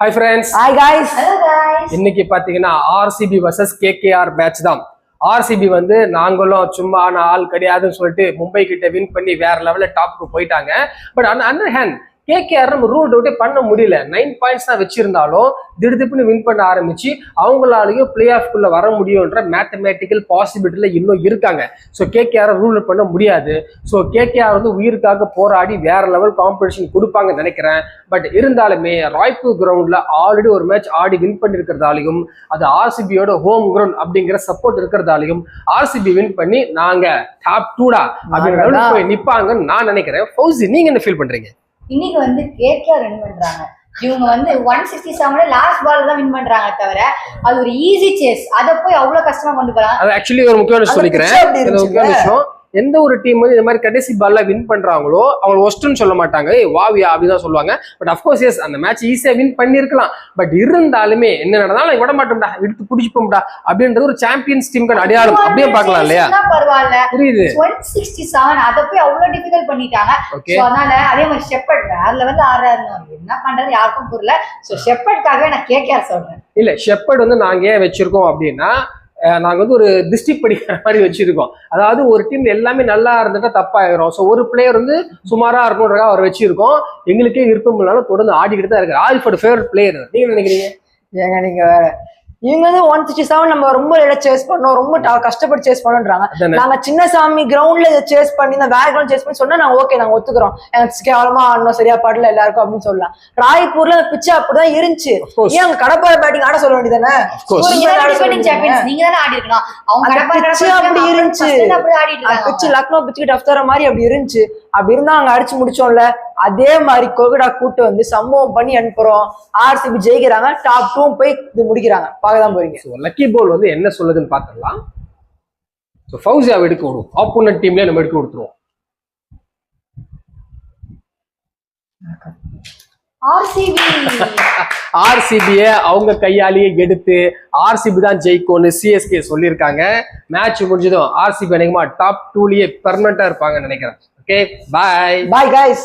Hi friends. Hi guys. Hello guys. இன்னைக்கு பாத்தீங்கன்னா RCB vs KKR match தான். RCB வந்து நாங்களும் சும்மா ஆள் கிடையாதுன்னு சொல்லிட்டு மும்பை கிட்ட வின் பண்ணி வேற லெவல்ல டாப்க்கு போயிட்டாங்க. பட் அண்டர் ஹேண்ட் கேகேஆர் நம்ம ரூல் அவுட்டே பண்ண முடியல. 9 பாயிண்ட்ஸ் தான் வச்சிருந்தாலும் திடுதிப்புன்னு வின் பண்ண ஆரம்பிச்சு அவங்களாலையும் பிளே ஆஃப்குள்ள வர முடியும்ன்ற மேத்தமேட்டிக்கல் பாசிபிலிட்டில இன்னும் இருக்காங்க. ஸோ கேகேஆர் ரூல் அவுட் பண்ண முடியாது. ஸோ கேகேஆர் வந்து உயிருக்காக போராடி வேற லெவல் காம்படிஷன் கொடுப்பாங்கன்னு நினைக்கிறேன். பட் இருந்தாலுமே ராய்ப்பூர் கிரவுண்ட்ல ஆல்ரெடி ஒரு மேட்ச் ஆடி வின் பண்ணிருக்கிறதாலையும் அது ஆர்சிபியோட ஹோம் கிரவுண்ட் அப்படிங்கிற சப்போர்ட் இருக்கிறதாலையும் ஆர்சிபி வின் பண்ணி நாங்க டாப் 2டா அப்படிங்கிற போய் நிப்பாங்கன்னு நான் நினைக்கிறேன். ஃபௌசி நீங்க என்ன ஃபீல் பண்றீங்க? இன்னைக்கு வந்து கேகேஆர் வின் பண்றாங்க. இவங்க வந்து 167 லாஸ்ட் பால் தான் வின் பண்றாங்க தவிர அது ஒரு ஈஸி சேஸ். அத போய் அவ்வளவு கஷ்டமா கொண்டு போறாங்க. அது ஆக்சுவலி ஒரு முக்கியமான விஷயம் சொல்லிக்கிறேன். எந்த ஒரு டீம் வந்து இந்த மாதிரி கடைசி பால்ல வின் பண்றாங்களோ அவங்க ஒஸ்ட்னு சொல்ல மாட்டாங்க, வாவியா அப்படிதான் சொல்லுவாங்க. பட் அஃப்கோர்ஸ் எஸ் அந்த மேட்ச் ஈஸியா வின் பண்ணிருக்கலாம். பட் இருந்தாலுமே என்ன நடந்தாலும் விட மாட்டோம்டா, எடுத்து பிடிச்சிப்போம்டா அப்படின்றது ஒரு சாம்பியன்ஸ் டீமுக்கு அடையாளம் அப்படியே பார்க்கலாம் இல்லையா? பரவாயில்ல, புரியுது. 167 அத போய் அவ்வளவு டிஃபிகல்ட் பண்ணிட்டாங்க. சோ அதனால அதே மாதிரி ஷெப்பர்ட் வேற லெவல்ல ஆடுறாரு. என்ன பண்றது யாருக்கும் புரியல. சோ ஷெப்பர்ட்காகவே நான் கேகேஆர் சொல்றேன். இல்ல ஷெப்பர்ட் வந்து நாங்க ஏன் வச்சிருக்கோம் அப்படின்னா நாங்க வந்து ஒரு டிஸ்ட்ரிக்ட் படிக்கிற மாதிரி வச்சிருக்கோம். அதாவது ஒரு டீம் எல்லாமே நல்லா இருந்துட்டா தப்பாயிரும். ஸோ ஒரு பிளேயர் வந்து சுமாரா இருக்கணுன்றதா அவர் வச்சிருக்கோம். எங்களுக்கே விருப்பம் இல்லாமல் தொடர்ந்து ஆடிக்கிட்டு தான் இருக்கு. ஆல் ஃபேவரட் பிளேயர் நீங்க நினைக்கிறீங்க? ஏங்க நீங்க வேற இவங்க வந்து 167 நம்ம ரொம்ப சேஸ் பண்ணோம், ரொம்ப கஷ்டப்பட்டு சேஸ் பண்ணோன்றாங்க. நாங்க சின்னசாமி கிரவுண்ட்ல இதை சேஸ் பண்ணி இந்த வேற கிரவுண்ட் சேஸ் பண்ணி சொன்னா நாங்க ஓகே நாங்க ஒத்துக்கிறோம், எனக்கு கேவலமா ஆடணும் சரியா பாடல எல்லாருக்கும் அப்படின்னு சொல்லலாம். ராய்ப்பூர்ல பிச்சு அப்படிதான் இருந்துச்சு. ஏன் அங்க கடப்பாறை பேட்டிங் ஆட சொல்ல வேண்டியதானே? நீங்க தானே ஆடி இருக்கணும். அவங்க அப்படி இருந்துச்சு. பிச்சு லக்னோ பிச்சுக்கிட்டு அஃப்தர மாதிரி அப்படி இருந்துச்சு. அப்படி இருந்தா அங்க அடிச்சு முடிச்சோம்ல. அதே மாதிரி கோவிடா கூட்டு வந்து சம்பவம் பண்ணி அனுப்புறோம். ஆர்சிபி ஜெயிக்கிறாங்க, டாப் 2 போய் இது முடிக்கிறாங்க. பார்க்கதான் போறீங்க. லக்கி பால் வந்து என்ன சொல்லுதுன்னு பாத்துடலாம். ஃபௌசியாவை எடுக்க விடுவோம், ஆப்போனன்ட் டீம்ல நம்ம எடுக்க கொடுத்துருவோம். ஆர்சிபிய அவங்க கையாலேயே எடுத்து ஆர்சிபி தான் ஜெயிக்கும்னு சிஎஸ்கே சொல்லியிருக்காங்க. மேட்ச் முடிஞ்சதும் ஆர்சிபி அநேகமா டாப் 2லயே பெர்மனண்டா இருப்பாங்கன்னு நினைக்கிறேன். ஓகே, பாய் பாய் கைஸ்.